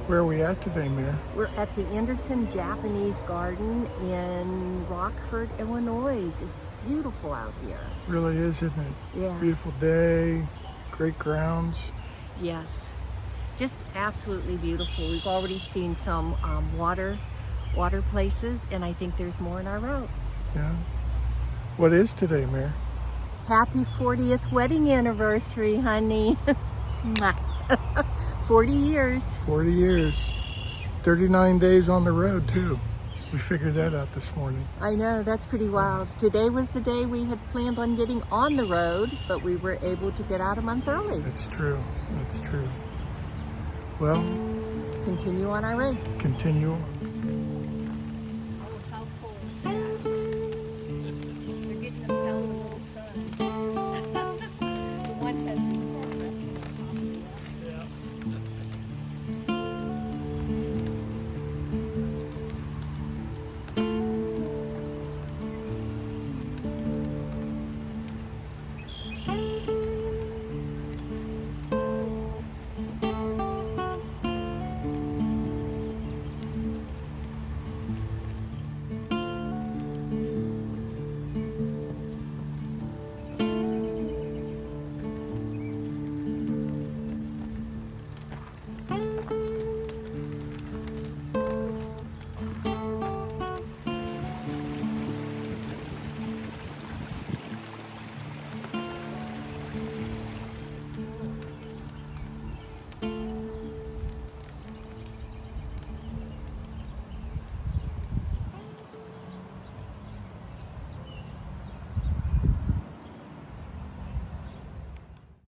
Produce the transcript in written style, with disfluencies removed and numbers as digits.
Where are we at today, Mayor? We're at the Anderson Japanese Garden in Rockford, Illinois. It's beautiful out here. Really is, isn't it? Yeah. Beautiful day, great grounds. Yes, just absolutely beautiful. We've already seen some water places, and I think there's more in our route. Yeah. What is today, Mayor? Happy 40th wedding anniversary, honey. Mwah. 40 years. 40 years. 39 days on the road, too. We figured that out this morning. I know, that's pretty wild. Today was the day we had planned on getting on the road, but we were able to get out a month early. That's true. That's true. Well, Continue on our way. continue on.